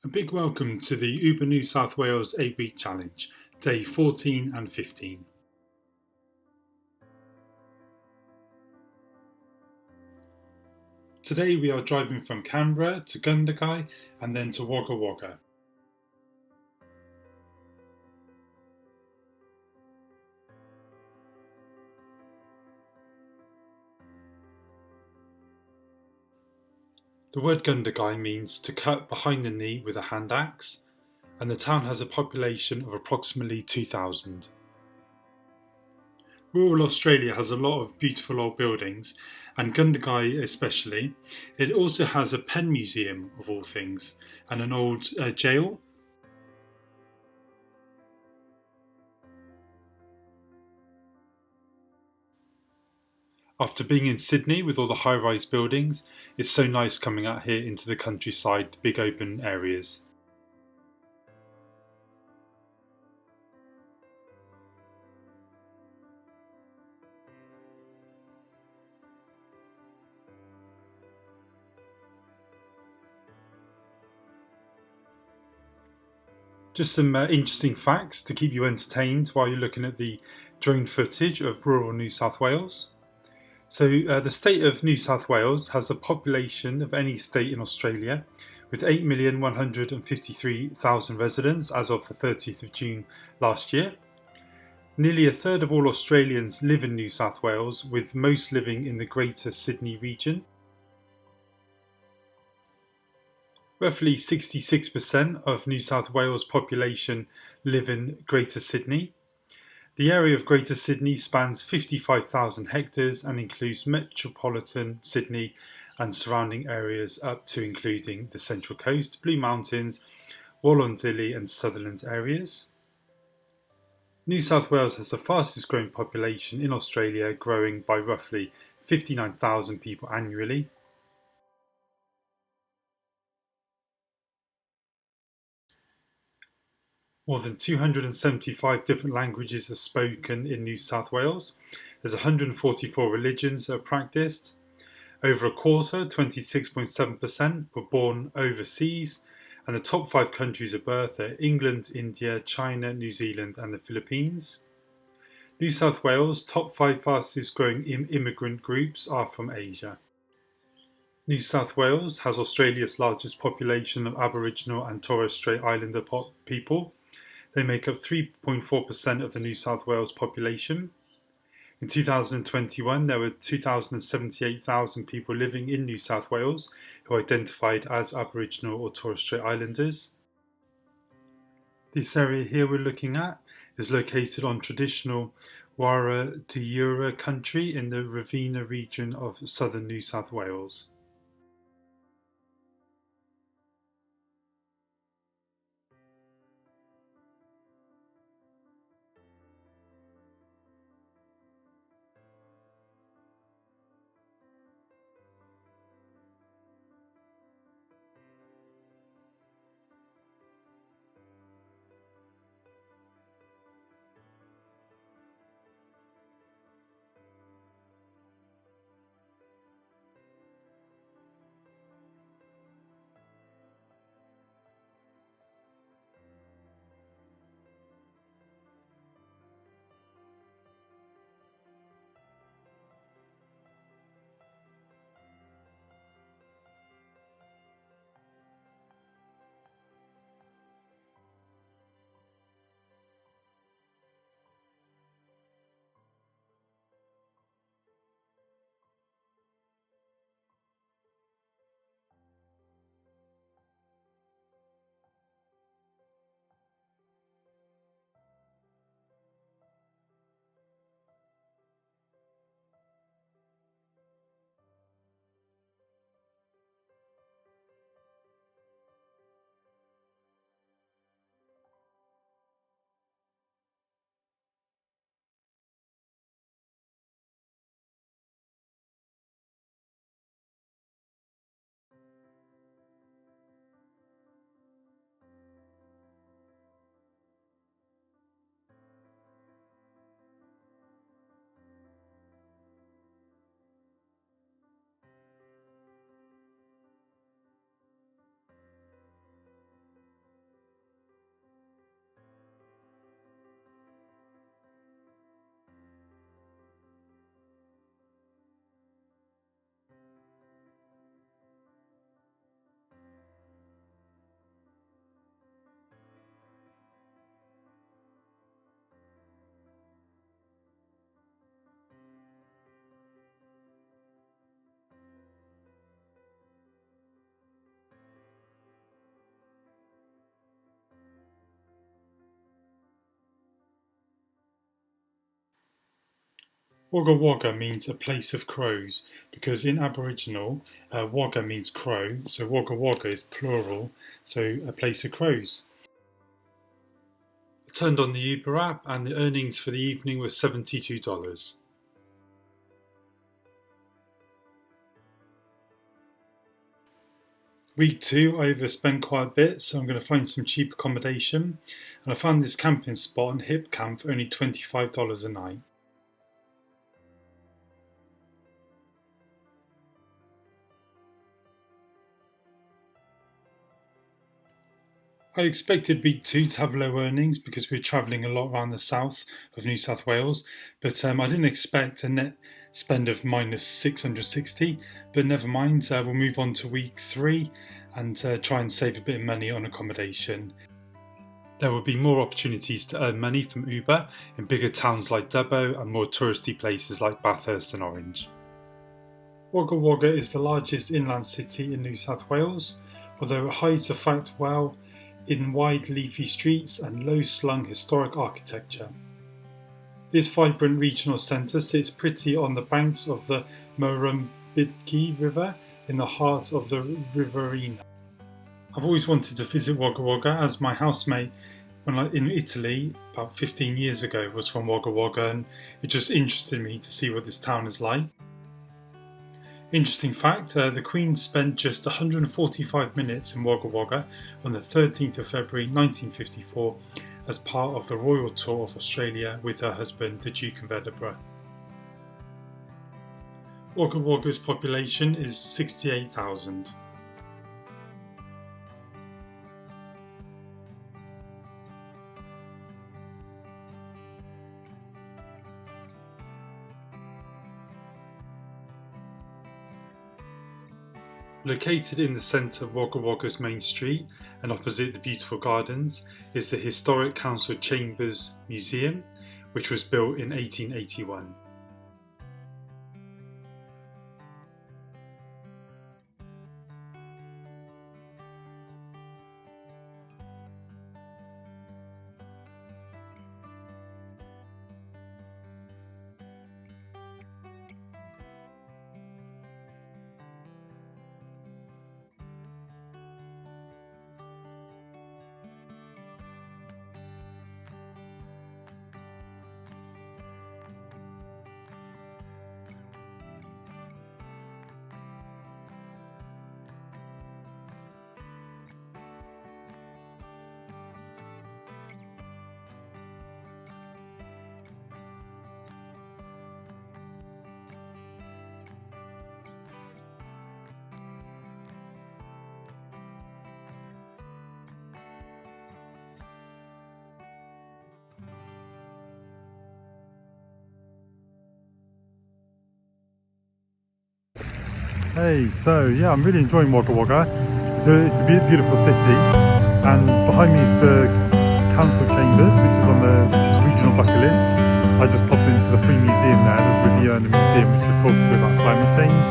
A big welcome to the Uber New South Wales 8-Week Challenge, day 14 and 15. Today we are driving from Canberra to Gundagai and then to Wagga Wagga. The word Gundagai means to cut behind the knee with a hand axe, and the town has a population of approximately 2,000. Rural Australia has a lot of beautiful old buildings, and Gundagai especially. It also has a pen museum, of all things, and an old jail. After being in Sydney with all the high-rise buildings, it's so nice coming out here into the countryside, the big open areas. Just some interesting facts to keep you entertained while you're looking at the drone footage of rural New South Wales. So the state of New South Wales has the population of any state in Australia, with 8,153,000 residents as of the 30th of June last year. Nearly a third of all Australians live in New South Wales, with most living in the Greater Sydney region. Roughly 66% of New South Wales population live in Greater Sydney. The area of Greater Sydney spans 55,000 hectares and includes metropolitan Sydney and surrounding areas up to including the Central Coast, Blue Mountains, Wollondilly and Sutherland areas. New South Wales has the fastest growing population in Australia, growing by roughly 59,000 people annually. More than 275 different languages are spoken in New South Wales. There's 144 religions that are practiced. Over a quarter, 26.7%, were born overseas, and the top 5 countries of birth are England, India, China, New Zealand, and the Philippines. New South Wales' top 5 fastest growing immigrant groups are from Asia. New South Wales has Australia's largest population of Aboriginal and Torres Strait Islander people. They make up 3.4% of the New South Wales population. In 2021, there were 278,000 people living in New South Wales who identified as Aboriginal or Torres Strait Islanders. This area here we're looking at is located on traditional Warra country in the Riverina region of southern New South Wales. Wagga Wagga means a place of crows because in Aboriginal, Wagga means crow, so Wagga Wagga is plural, so a place of crows. I turned on the Uber app and the earnings for the evening were $72. Week 2, I overspent quite a bit, so I'm going to find some cheap accommodation, and I found this camping spot on Hip Camp for only $25 a night. I expected week 2 to have low earnings because we were travelling a lot around the south of New South Wales, but I didn't expect a net spend of minus 660, but never mind, we'll move on to week 3 and try and save a bit of money on accommodation. There will be more opportunities to earn money from Uber in bigger towns like Dubbo and more touristy places like Bathurst and Orange. Wagga Wagga is the largest inland city in New South Wales, although it hides the fact well in wide leafy streets and low-slung historic architecture. This vibrant regional centre sits pretty on the banks of the Murrumbidgee River in the heart of the Riverina. I've always wanted to visit Wagga Wagga as my housemate in Italy about 15 years ago was from Wagga Wagga, and it just interested me to see what this town is like. Interesting fact, the Queen spent just 145 minutes in Wagga Wagga on the 13th of February 1954 as part of the royal tour of Australia with her husband, the Duke of Edinburgh. Wagga Wagga's population is 68,000. Located in the centre of Wagga Wagga's main street and opposite the beautiful gardens is the historic Council Chambers Museum, which was built in 1881. Hey, so yeah, I'm really enjoying Wagga Wagga. It's a beautiful city, and behind me is the Council Chambers, which is on the regional bucket list. I just popped into the free museum there, the Riviera Museum, which just talks a bit about climate change.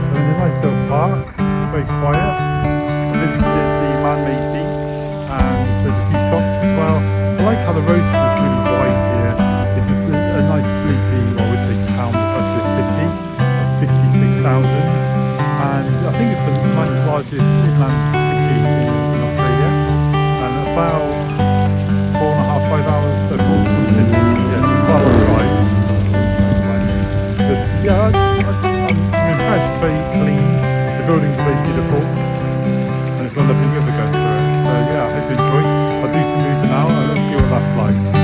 And in a nice little park, it's very quiet. I visited the man-made beach, and there's a few shops as well. I like how the roads are just really wide here. It's just a nice sleepy, I would say town, it's actually a city of 56,000. And I think it's the ninth largest inland city in Australia, and about 4.5–5 hours from Sydney. Yes, it's quite a long drive. But yeah, I'm impressed. It's very clean, the buildings are very beautiful, and it's got a lovely river going through it. So yeah, I hope you enjoy. I'll do some moving now and let's see what that's like.